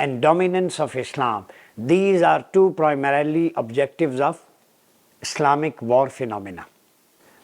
and dominance of Islam, these are two primarily objectives of Islamic war phenomena.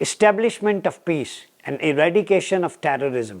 establishment of peace and eradication of terrorism।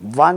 1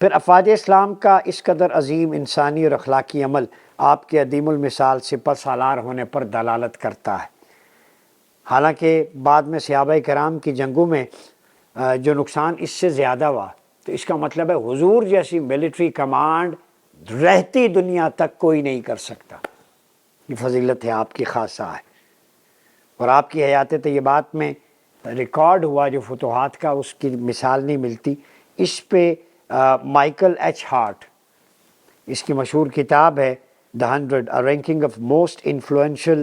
پھر افواج اسلام کا اس قدر عظیم انسانی اور اخلاقی عمل آپ کے عدیم المثال سپہ سالار ہونے پر دلالت کرتا ہے۔ حالانکہ بعد میں صحابہ کرام کی جنگوں میں جو نقصان اس سے زیادہ ہوا، تو اس کا مطلب ہے حضور جیسی ملٹری کمانڈ رہتی دنیا تک کوئی نہیں کر سکتا۔ یہ فضیلت ہے آپ کی خاصہ ہے، اور آپ کی حیات طیبات میں ریکارڈ ہوا جو فتوحات کا، اس کی مثال نہیں ملتی۔ اس پہ مائیکل ایچ ہارٹ، اس کی مشہور کتاب ہے The 100 A Ranking of Most Influential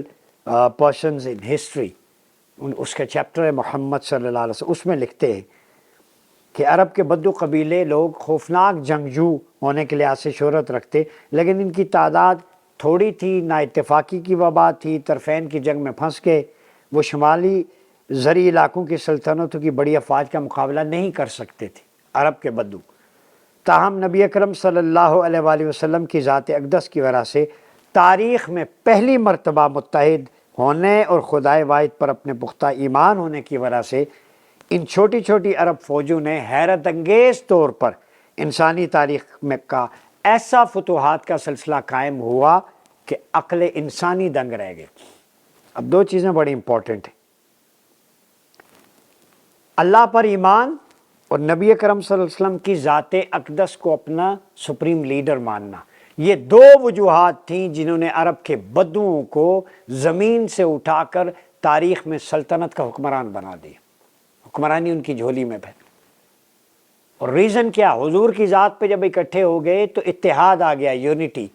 Persons in History، اس کا چیپٹر ہے محمد صلی اللہ علیہ وسلم۔ اس میں لکھتے ہیں کہ عرب کے بدو قبیلے لوگ خوفناک جنگجو ہونے کے لحاظ سے شہرت رکھتے، لیکن ان کی تعداد تھوڑی تھی، نا اتفاقی کی وبا تھی، طرفین کی جنگ میں پھنس گئے۔ وہ شمالی زرعی علاقوں کی سلطنتوں کی بڑی افواج کا مقابلہ نہیں کر سکتے تھے عرب کے بدو۔ تاہم نبی اکرم صلی اللہ علیہ وآلہ وسلم کی ذات اقدس کی وجہ سے تاریخ میں پہلی مرتبہ متحد ہونے اور خدائے واحد پر اپنے پختہ ایمان ہونے کی وجہ سے ان چھوٹی چھوٹی عرب فوجوں نے حیرت انگیز طور پر انسانی تاریخ میں کا ایسا فتوحات کا سلسلہ قائم ہوا کہ عقل انسانی دنگ رہ گئے۔ اب دو چیزیں بڑی امپورٹنٹ ہیں، اللہ پر ایمان اور نبی اکرم صلی اللہ علیہ وسلم کی ذات اقدس کو اپنا سپریم لیڈر ماننا۔ یہ دو وجوہات تھیں جنہوں نے عرب کے بدوؤں کو زمین سے اٹھا کر تاریخ میں سلطنت کا حکمران بنا دیا، حکمرانی ان کی جھولی میں پھیل۔ اور ریزن کیا؟ حضور کی ذات پہ جب اکٹھے ہو گئے تو اتحاد آ گیا، یونٹی۔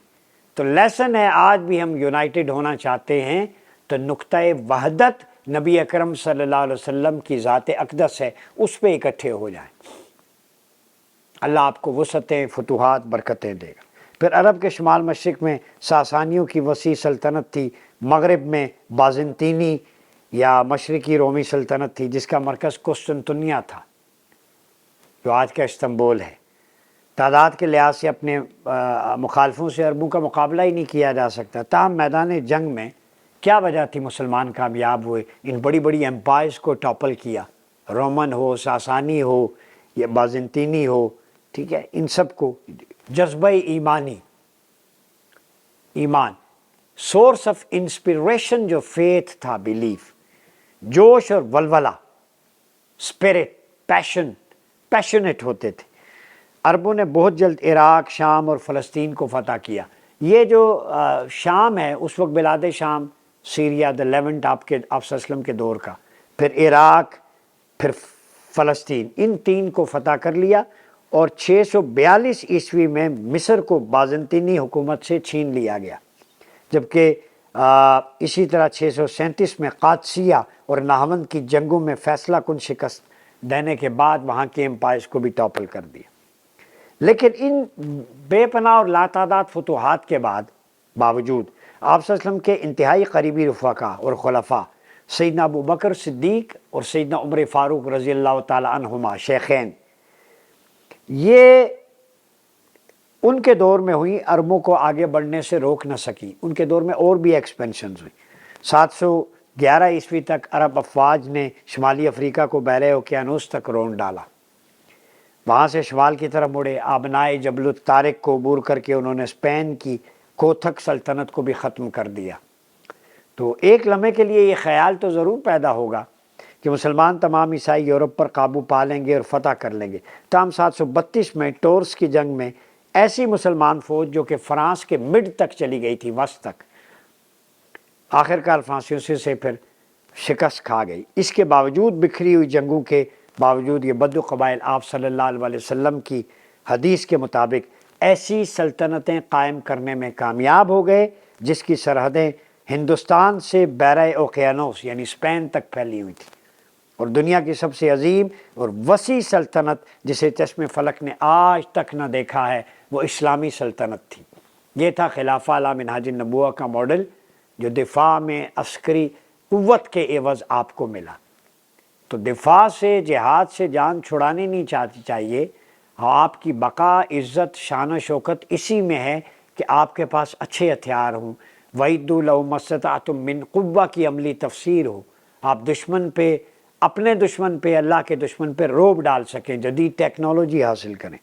تو لیسن ہے، آج بھی ہم یونائٹڈ ہونا چاہتے ہیں تو نقطہ وحدت نبی اکرم صلی اللہ علیہ وسلم کی ذات اقدس ہے، اس پہ اکٹھے ہو جائیں۔ اللہ آپ کو وسعتیں، فتوحات، برکتیں دے گا۔ پھر عرب کے شمال مشرق میں ساسانیوں کی وسیع سلطنت تھی، مغرب میں بازنطینی یا مشرقی رومی سلطنت تھی جس کا مرکز قسطنطنیہ تھا جو آج کا استنبول ہے۔ تعداد کے لحاظ سے اپنے مخالفوں سے عربوں کا مقابلہ ہی نہیں کیا جا سکتا، تاہم میدان جنگ میں کیا وجہ تھی مسلمان کامیاب ہوئے؟ ان بڑی بڑی ایمپائرز کو ٹاپل کیا، رومن ہو، ساسانی ہو یا بازنطینی ہو، ٹھیک ہے، ان سب کو جذبہ ایمان، سورس آف انسپریشن جو فیتھ تھا، بیلیف، جوش اور ولولہ، اسپرٹ، پیشنیٹ ہوتے تھے۔ عربوں نے بہت جلد عراق، شام اور فلسطین کو فتح کیا۔ یہ جو شام ہے اس وقت بلاد شام، سیریا، دا لیونٹ آپ صلی اللہ علیہ وسلم کے دور کا، پھر عراق، پھر فلسطین، ان تین کو فتح کر لیا، اور 642 عیسوی میں مصر کو بازنطینی حکومت سے چھین لیا گیا، جبکہ اسی طرح 637 میں قادسیہ اور نہاوند کی جنگوں میں فیصلہ کن شکست دینے کے بعد وہاں کے امپائرز کو بھی ٹاپل کر دیا۔ لیکن ان بے پناہ اور لاتعداد فتوحات کے باوجود آپ صلی اللہ علیہ وسلم کے انتہائی قریبی رفقا اور خلفاء سیدنا ابو بکر صدیق اور سیدنا عمر فاروق رضی اللہ تعالی عنہما شیخین، یہ ان کے دور میں ہوئی، عربوں کو آگے بڑھنے سے روک نہ سکی۔ ان کے دور میں اور بھی ایکسپینشنز ہوئی۔ 711 عیسوی تک عرب افواج نے شمالی افریقہ کو بحر اوقیانوس تک رون ڈالا، وہاں سے شمال کی طرف مڑے، آبنائے جبل الطارق کو عبور کر کے انہوں نے اسپین کی کوتھک سلطنت کو بھی ختم کر دیا۔ تو ایک لمحے کے لیے یہ خیال تو ضرور پیدا ہوگا کہ مسلمان تمام عیسائی یورپ پر قابو پا لیں گے اور فتح کر لیں گے، تاہم 732 میں ٹورس کی جنگ میں ایسی مسلمان فوج جو کہ فرانس کے مڈ تک چلی گئی تھی، وسط تک، آخرکار فرانسیسیوں سے پھر شکست کھا گئی۔ اس کے باوجود، بکھری ہوئی جنگوں کے باوجود، یہ بدو قبائل آپ صلی اللہ علیہ وسلم کی حدیث کے مطابق ایسی سلطنتیں قائم کرنے میں کامیاب ہو گئے جس کی سرحدیں ہندوستان سے بحر اوقیانوس یعنی اسپین تک پھیلی ہوئی تھی، اور دنیا کی سب سے عظیم اور وسیع سلطنت جسے چشم فلک نے آج تک نہ دیکھا ہے وہ اسلامی سلطنت تھی۔ یہ تھا خلافہ علی منہاج النبوہ کا ماڈل جو دفاع میں عسکری قوت کے عوض آپ کو ملا۔ تو دفاع سے، جہاد سے جان چھڑانی نہیں چاہیے، آپ کی بقا، عزت، شان و شوکت اسی میں ہے کہ آپ کے پاس اچھے ہتھیار ہوں۔ وَإِدُّوا لَهُمْ مَا اسْتَطَعْتُم مِّن قُوَّةٍ کی عملی تفسیر ہو، آپ دشمن پہ، اپنے دشمن پہ، اللہ کے دشمن پہ روب ڈال سکیں، جدید ٹیکنالوجی حاصل کریں۔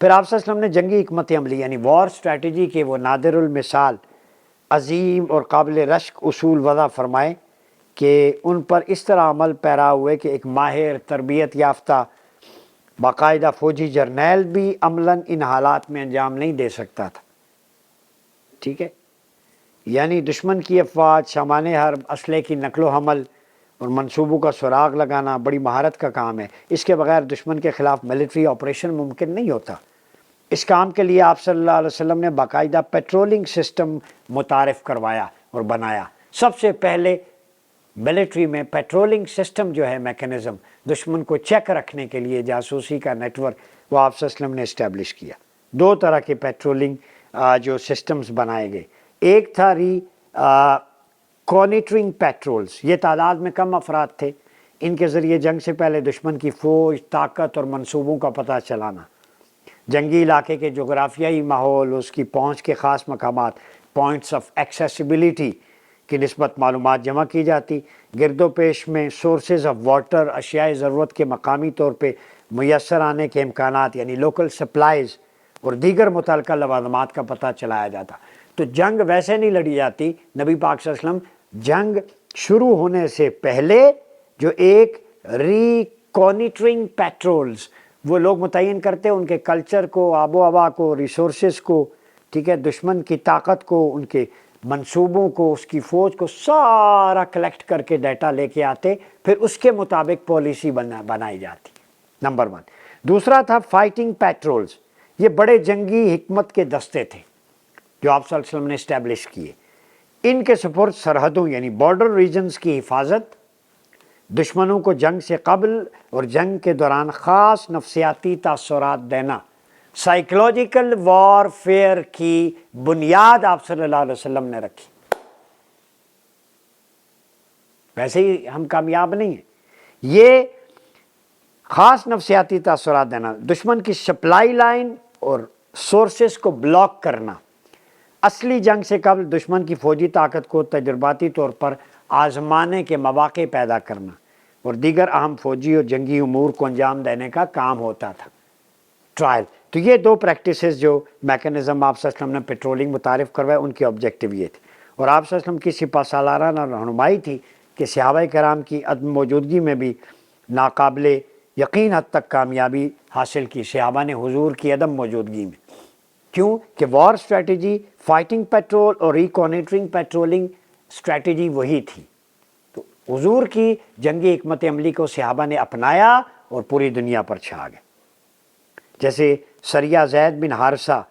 پھر آپ صلی اللہ علیہ وسلم نے جنگی حکمت عملی یعنی وار اسٹریٹجی کے وہ نادر المثال عظیم اور قابل رشک اصول وضع فرمائے کہ ان پر اس طرح عمل پیرا ہوئے کہ ایک ماہر تربیت یافتہ باقاعدہ فوجی جرنیل بھی عملاً ان حالات میں انجام نہیں دے سکتا تھا. ٹھیک ہے، یعنی دشمن کی افواج، سامان حرب، اسلحے کی نقل و حمل اور منصوبوں کا سراغ لگانا بڑی مہارت کا کام ہے. اس کے بغیر دشمن کے خلاف ملٹری آپریشن ممکن نہیں ہوتا. اس کام کے لیے آپ صلی اللہ علیہ وسلم نے باقاعدہ پیٹرولنگ سسٹم متعارف کروایا اور بنایا. سب سے پہلے ملٹری میں پیٹرولنگ سسٹم جو ہے میکانزم دشمن کو چیک رکھنے کے لیے جاسوسی کا نیٹ ورک وہ آپ صلی اللہ علیہ وسلم نے اسٹیبلش کیا. دو طرح کے پیٹرولنگ جو سسٹمز بنائے گئے. ایک تھا کانیٹرنگ پیٹرولز، یہ تعداد میں کم افراد تھے، ان کے ذریعے جنگ سے پہلے دشمن کی فوج، طاقت اور منصوبوں کا پتہ چلانا، جنگی علاقے کے جغرافیائی ماحول، اس کی پہنچ کے خاص مقامات، پوائنٹس آف ایکسیسیبلٹی کی نسبت معلومات جمع کی جاتی. گرد و پیش میں سورسز آف واٹر، اشیاء ضرورت کے مقامی طور پہ میسر آنے کے امکانات یعنی لوکل سپلائز اور دیگر متعلقہ لوازمات کا پتہ چلایا جاتا. تو جنگ ویسے نہیں لڑی جاتی. نبی پاک صلی اللہ علیہ وسلم جنگ شروع ہونے سے پہلے جو ایک ریکانیٹرنگ پیٹرولز وہ لوگ متعین کرتے، ان کے کلچر کو، آب و ہوا کو، ریسورسز کو، ٹھیک ہے، دشمن کی طاقت کو، ان کے منصوبوں کو، اس کی فوج کو سارا کلیکٹ کر کے ڈیٹا لے کے آتے، پھر اس کے مطابق پالیسی بنائی جاتی. نمبر 1. دوسرا تھا فائٹنگ پیٹرولز. یہ بڑے جنگی حکمت کے دستے تھے جو آپ صلی اللہ علیہ وسلم نے اسٹیبلش کیے. ان کے سپرد سرحدوں یعنی بارڈر ریجنز کی حفاظت، دشمنوں کو جنگ سے قبل اور جنگ کے دوران خاص نفسیاتی تاثرات دینا، سائیکلوجیکل وار فیئر کی بنیاد آپ صلی اللہ علیہ وسلم نے رکھی. ویسے ہی ہم کامیاب نہیں ہیں. یہ خاص نفسیاتی تاثرات دینا، دشمن کی سپلائی لائن اور سورسز کو بلاک کرنا، اصلی جنگ سے قبل دشمن کی فوجی طاقت کو تجرباتی طور پر آزمانے کے مواقع پیدا کرنا اور دیگر اہم فوجی اور جنگی امور کو انجام دینے کا کام ہوتا تھا. ٹرائل. تو یہ دو پریکٹسز جو میکانزم آپ صلی اللہ علیہ وسلم نے پیٹرولنگ متعارف کروائے، ان کے آبجیکٹیو یہ تھے. اور آپ صلی اللہ علیہ وسلم کی سپہ سالارانہ رہنمائی تھی کہ صحابہ کرام کی عدم موجودگی میں بھی ناقابل یقین حد تک کامیابی حاصل کی صحابہ نے حضور کی عدم موجودگی میں. کیوں کہ وار اسٹریٹجی، فائٹنگ پیٹرول اور ریکانیٹرنگ پیٹرولنگ اسٹریٹجی وہی تھی. تو حضور کی جنگی حکمت عملی کو صحابہ نے اپنایا اور پوری دنیا پر چھا گئے. جیسے سریہ زید بن حارثہ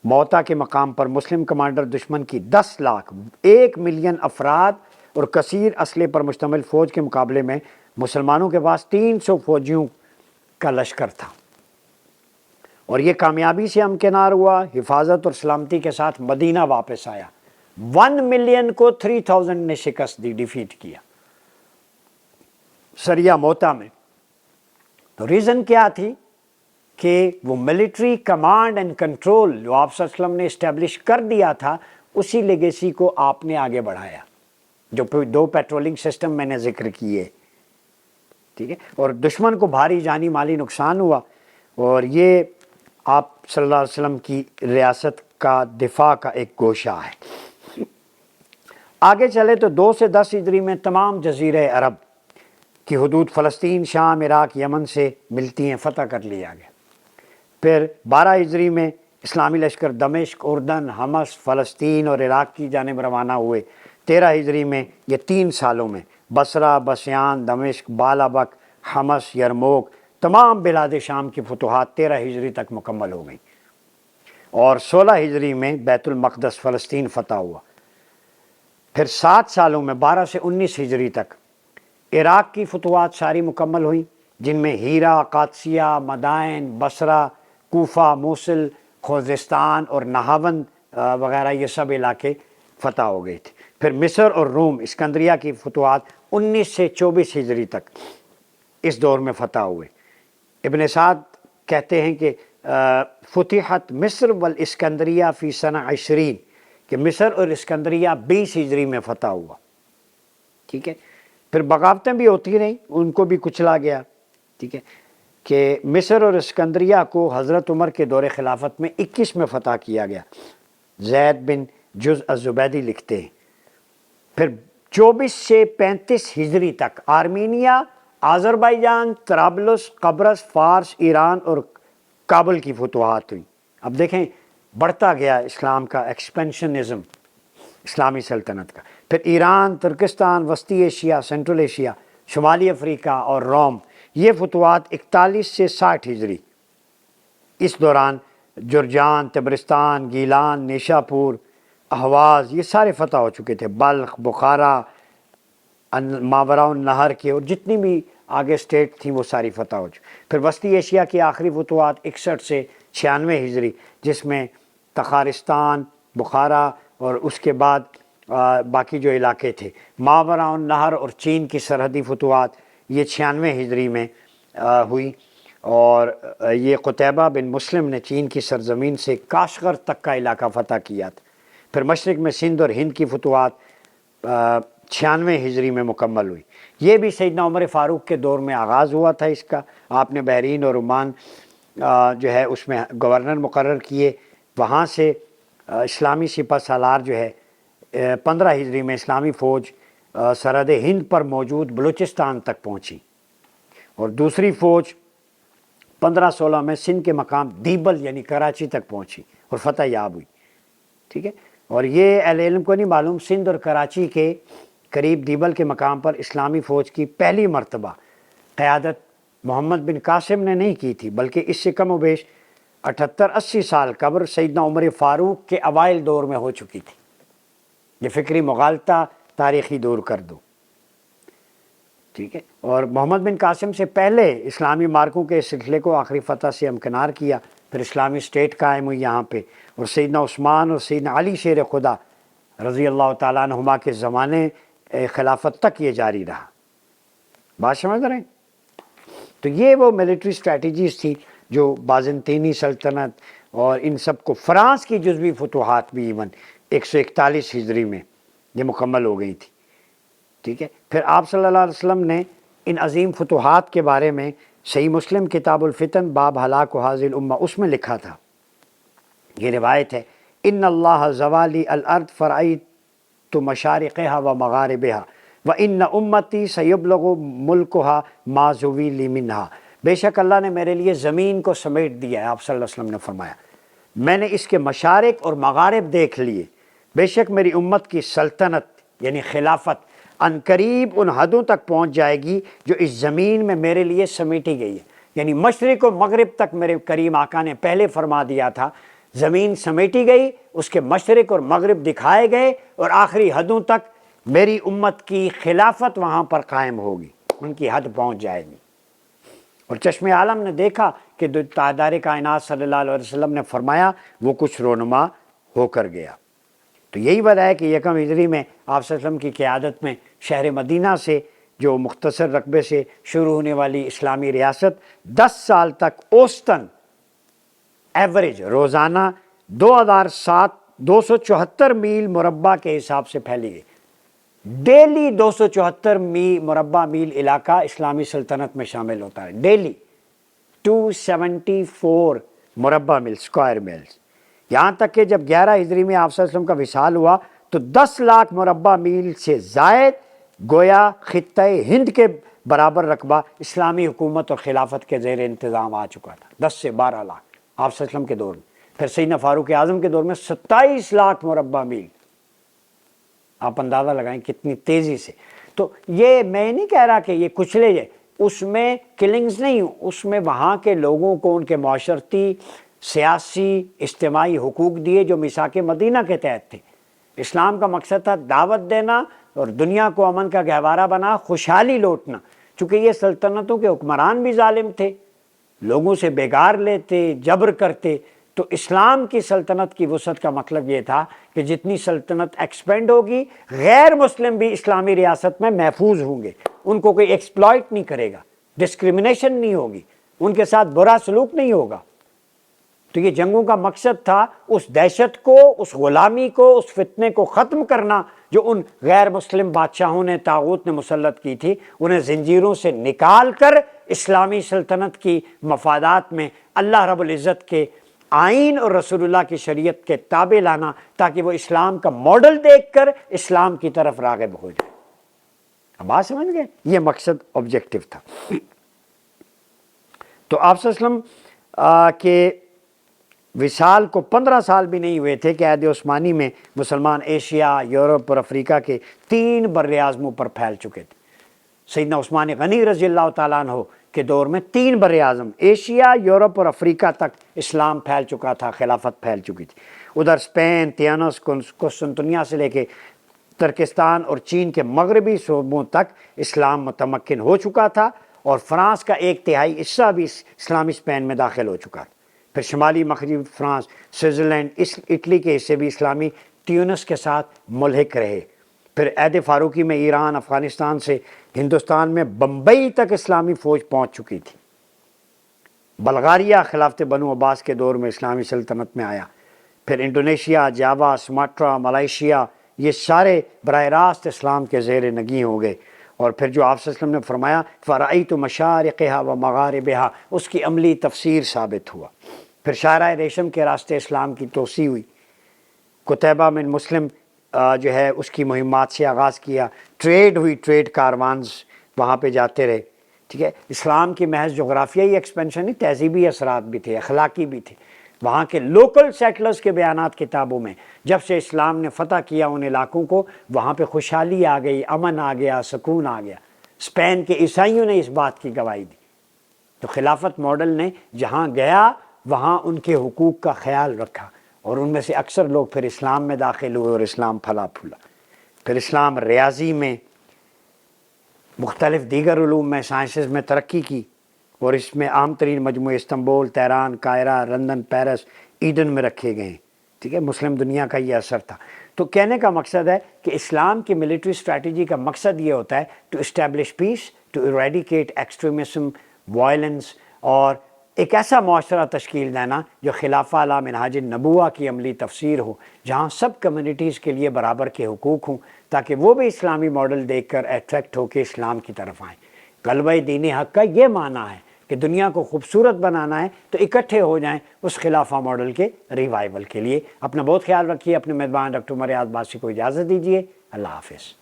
موتا کے مقام پر مسلم کمانڈر دشمن کی 10 لاکھ 1 ملین افراد اور کثیر اسلحے پر مشتمل فوج کے مقابلے میں مسلمانوں کے پاس 300 فوجیوں کا لشکر تھا، اور یہ کامیابی سے ہمکنار ہوا، حفاظت اور سلامتی کے ساتھ مدینہ واپس آیا. 1 ملین کو 3000 نے شکست دی، ڈیفیٹ کیا سریہ موتا میں. تو ریزن کیا تھی کہ وہ ملٹری کمانڈ اینڈ کنٹرول جو آپ صلی اللہ علیہ وسلم نے اسٹیبلش کر دیا تھا، اسی لیگیسی کو آپ نے آگے بڑھایا، جو دو پیٹرولنگ سسٹم میں نے ذکر کیے. ٹھیک ہے، اور دشمن کو بھاری جانی مالی نقصان ہوا، اور یہ آپ صلی اللہ علیہ وسلم کی ریاست کا دفاع کا ایک گوشہ ہے. آگے چلے تو 2 سے 10 ہجری میں تمام جزیرہ عرب کی حدود فلسطین، شام، عراق، یمن سے ملتی ہیں، فتح کر لیا گیا. پھر 12 ہجری میں اسلامی لشکر دمشق، اردن، حمص، فلسطین اور عراق کی جانب روانہ ہوئے. 13 ہجری میں یہ 3 سالوں میں بصرہ، بسیان، دمشق، بالابک، حمص، یرموک، تمام بلاد شام کی فتوحات 13 ہجری تک مکمل ہو گئیں، اور 16 ہجری میں بیت المقدس فلسطین فتح ہوا. پھر 7 سالوں میں 12 سے 19 ہجری تک عراق کی فتوحات ساری مکمل ہوئیں، جن میں ہیرا، قادسیہ، مدائن، بصرہ، کوفہ، موصل، خوزستان اور نہاوند وغیرہ یہ سب علاقے فتح ہو گئے تھے. پھر مصر اور روم، اسکندریہ کی فتوحات 19 سے 24 ہجری تک اس دور میں فتح ہوئے. ابن سعد کہتے ہیں کہ فتحت مصر والاسکندریہ فی سنہ 20 کہ مصر اور اسکندریہ 20 ہجری میں فتح ہوا. ٹھیک ہے، پھر بغاوتیں بھی ہوتی رہیں، ان کو بھی کچلا گیا. ٹھیک ہے، کہ مصر اور اسکندریہ کو حضرت عمر کے دور خلافت میں 21 میں فتح کیا گیا۔ زید بن جز الزبیدی لکھتے ہیں پھر 24 سے 35 ہجری تک آرمینیا، آذربائیجان، طرابلس، قبرص، فارس، ایران اور کابل کی فتوحات ہوئی۔ اب دیکھیں بڑھتا گیا اسلام کا ایکسپینشنزم، اسلامی سلطنت کا۔ پھر ایران، ترکستان، وسطی ایشیا، سینٹرل ایشیا، شمالی افریقہ اور روم، یہ فتوحات 41 سے 60 ہجری۔ اس دوران جرجان، تبرستان، گیلان، نیشاپور، اہواز یہ سارے فتح ہو چکے تھے۔ بلخ، بخارا، ماوراء النہر کے اور جتنی بھی آگے اسٹیٹ تھیں وہ ساری فتح ہو چکی۔ پھر وسطی ایشیا کی آخری فتوحات 61 سے 96 ہجری، جس میں تخارستان، بخارا اور اس کے بعد باقی جو علاقے تھے، ماوراء النہر اور چین کی سرحدی فتوحات، یہ 96 ہجری میں ہوئی۔ اور یہ قتیبہ بن مسلم نے چین کی سرزمین سے کاشغر تک کا علاقہ فتح کیا تھا۔ پھر مشرق میں سندھ اور ہند کی فتوحات 96 ہجری میں مکمل ہوئی۔ یہ بھی سیدنا عمر فاروق کے دور میں آغاز ہوا تھا اس کا۔ آپ نے بحرین اور عمان جو ہے اس میں گورنر مقرر کیے۔ وہاں سے اسلامی سپہ سالار جو ہے 15 ہجری میں اسلامی فوج سرحد ہند پر موجود بلوچستان تک پہنچی، اور دوسری فوج 1516 میں سندھ کے مقام دیبل یعنی کراچی تک پہنچی اور فتح یاب ہوئی۔ ٹھیک ہے، اور یہ اہل علم کو نہیں معلوم، سندھ اور کراچی کے قریب دیبل کے مقام پر اسلامی فوج کی پہلی مرتبہ قیادت محمد بن قاسم نے نہیں کی تھی، بلکہ اس سے کم و بیش 78-80 سال قبل سیدنا عمر فاروق کے اوائل دور میں ہو چکی تھی۔ یہ فکری مغالطہ تاریخی دور کر دو، ٹھیک ہے۔ اور محمد بن قاسم سے پہلے اسلامی مارکوں کے سلسلے کو آخری فتح سے امکنار کیا، پھر اسلامی اسٹیٹ قائم ہوئی یہاں پہ، اور سیدنا عثمان اور سیدنا علی شیر خدا رضی اللہ تعالیٰ عنہما کے زمانے خلافت تک یہ جاری رہا۔ بات سمجھ رہے ہیں؟ تو یہ وہ ملٹری اسٹریٹجیز تھی جو بازنطینی سلطنت اور ان سب کو، فرانس کی جزوی فتوحات بھی ایون 141 ہجری میں یہ مکمل ہو گئی تھی۔ ٹھیک ہے، پھر آپ صلی اللہ علیہ وسلم نے ان عظیم فتوحات کے بارے میں صحیح مسلم کتاب الفتن باب ہلاک حاذی الامہ اس میں لکھا تھا، یہ روایت ہے، ان اللہ زوالی الارض فرأیت مشارقها و مغاربها وان امتی سیبلغ ملکها ما زویلی منها۔ بے شک اللہ نے میرے لیے زمین کو سمیٹ دیا ہے، آپ صلی اللہ علیہ وسلم نے فرمایا، میں نے اس کے مشارق اور مغارب دیکھ لیے، بے شک میری امت کی سلطنت یعنی خلافت عنقریب ان حدوں تک پہنچ جائے گی جو اس زمین میں میرے لیے سمیٹی گئی ہے۔ یعنی مشرق و مغرب تک میرے کریم آقا نے پہلے فرما دیا تھا، زمین سمیٹی گئی، اس کے مشرق اور مغرب دکھائے گئے، اور آخری حدوں تک میری امت کی خلافت وہاں پر قائم ہوگی، ان کی حد پہنچ جائے گی۔ اور چشم عالم نے دیکھا کہ تاجدار کائنات صلی اللہ علیہ وسلم نے فرمایا وہ کچھ رونما ہو کر گیا۔ تو یہی وجہ ہے کہ یکم ہجری میں آپ صلی اللہ علیہ وسلم کی قیادت میں شہر مدینہ سے جو مختصر رقبے سے شروع ہونے والی اسلامی ریاست 10 سال تک اوسطاً ایوریج روزانہ 274 میل مربع کے حساب سے پھیلی گئی۔ ڈیلی 274 مربع میل علاقہ اسلامی سلطنت میں شامل ہوتا ہے، ڈیلی 274 مربع میل اسکوائر میلز، یہاں تک کہ جب 11 ہجری میں آپ صلی اللہ علیہ وسلم کا وصال ہوا تو 10 لاکھ مربع میل سے زائد گویا خطۂ ہند کے برابر رقبہ اسلامی حکومت اور خلافت کے زیر انتظام آ چکا تھا، 10 سے 12 لاکھ آپ صلی اللہ علیہ وسلم کے دور میں۔ پھر سیدنا فاروق اعظم کے دور میں 27 لاکھ مربع میل، آپ اندازہ لگائیں کتنی تیزی سے۔ تو یہ میں نہیں کہہ رہا کہ یہ کچلے جائے، اس میں کلنگز نہیں، اس میں وہاں کے لوگوں کو ان کے معاشرتی، سیاسی، اجتماعی حقوق دیے جو میثاق مدینہ کے تحت تھے۔ اسلام کا مقصد تھا دعوت دینا اور دنیا کو امن کا گہوارہ بنا، خوشحالی لوٹنا۔ چونکہ یہ سلطنتوں کے حکمران بھی ظالم تھے، لوگوں سے بیگار لیتے، جبر کرتے، تو اسلام کی سلطنت کی وسعت کا مطلب یہ تھا کہ جتنی سلطنت ایکسپینڈ ہوگی غیر مسلم بھی اسلامی ریاست میں محفوظ ہوں گے، ان کو کوئی ایکسپلائٹ نہیں کرے گا، ڈسکریمنیشن نہیں ہوگی، ان کے ساتھ برا سلوک نہیں ہوگا۔ تو یہ جنگوں کا مقصد تھا اس دہشت کو، اس غلامی کو، اس فتنے کو ختم کرنا جو ان غیر مسلم بادشاہوں نے، طاغوت نے مسلط کی تھی، انہیں زنجیروں سے نکال کر اسلامی سلطنت کی مفادات میں اللہ رب العزت کے آئین اور رسول اللہ کی شریعت کے تابع لانا، تاکہ وہ اسلام کا ماڈل دیکھ کر اسلام کی طرف راغب ہو جائے۔ اب بات سمجھ گئے؟ یہ مقصد آبجیکٹو تھا۔ تو آپ صلی اللہ علیہ وسلم کے وصال کو 15 سال بھی نہیں ہوئے تھے کہ عہد عثمانی میں مسلمان ایشیا، یورپ اور افریقہ کے 3 بر اعظموں پر پھیل چکے تھے۔ سیدنا عثمان غنی رضی اللہ تعالیٰ عنہ کے دور میں 3 بر اعظم، ایشیا، یورپ اور افریقہ تک اسلام پھیل چکا تھا، خلافت پھیل چکی تھی۔ ادھر اسپین، تیانس، قسطنطنیہ سے لے کے ترکستان اور چین کے مغربی صوبوں تک اسلام متمکن ہو چکا تھا، اور فرانس کا 1/3 حصہ بھی اسلامی اسپین میں داخل ہو چکا تھا۔ پھر شمالی مغربی فرانس، سوئٹزرلینڈ، اٹلی کے حصے بھی اسلامی تیونس کے ساتھ ملحق رہے۔ پھر عہد فاروقی میں ایران، افغانستان سے ہندوستان میں بمبئی تک اسلامی فوج پہنچ چکی تھی۔ بلغاریہ خلافت بنو عباس کے دور میں اسلامی سلطنت میں آیا۔ پھر انڈونیشیا، جاوا، سماٹرا، ملائیشیا، یہ سارے براہ راست اسلام کے زیر نگیں ہو گئے۔ اور پھر جو آپ صلی اللہ علیہ وسلم نے فرمایا فَرَأَيْتُ مَشَارِقِهَا وَمَغَارِبِهَا، اس کی عملی تفسیر ثابت ہوا۔ پھر شاہراہ ریشم کے راستے اسلام کی توسیع ہوئی۔ قتیبہ بن مسلم جو ہے اس کی مہمات سے آغاز کیا، ٹریڈ ہوئی، ٹریڈ کاروانز وہاں پہ جاتے رہے، ٹھیک ہے۔ اسلام کی محض جغرافیائی ایکسپینشن نہیں، تہذیبی اثرات بھی تھے، اخلاقی بھی تھے۔ وہاں کے لوکل سیٹلرز کے بیانات کتابوں میں، جب سے اسلام نے فتح کیا ان علاقوں کو، وہاں پہ خوشحالی آ گئی، امن آ گیا، سکون آ گیا۔ اسپین کے عیسائیوں نے اس بات کی گواہی دی۔ تو خلافت ماڈل نے جہاں گیا وہاں ان کے حقوق کا خیال رکھا، اور ان میں سے اکثر لوگ پھر اسلام میں داخل ہوئے اور اسلام پھلا پھولا۔ پھر اسلام ریاضی میں، مختلف دیگر علوم میں، سائنسز میں ترقی کی، اور اس میں عام ترین مجموعے استنبول، تہران، قاہرہ، لندن، پیرس، ایڈن میں رکھے گئے ہیں، ٹھیک ہے۔ مسلم دنیا کا یہ اثر تھا۔ تو کہنے کا مقصد ہے کہ اسلام کی ملٹری اسٹریٹجی کا مقصد یہ ہوتا ہے to establish peace, to eradicate extremism, violence, اور ایک ایسا معاشرہ تشکیل دینا جو خلافہ علی منہاج النبوہ کی عملی تفسیر ہو، جہاں سب کمیونٹیز کے لیے برابر کے حقوق ہوں، تاکہ وہ بھی اسلامی ماڈل دیکھ کر اٹریکٹ ہو کے اسلام کی طرف آئیں۔ غلبہ دین حق کا یہ معنی ہے کہ دنیا کو خوبصورت بنانا ہے تو اکٹھے ہو جائیں اس خلافہ ماڈل کے ریوائول کے لیے۔ اپنا بہت خیال رکھیے۔ اپنے میزبان ڈاکٹر عمر ریاض باسی کو اجازت دیجیے۔ اللہ حافظ۔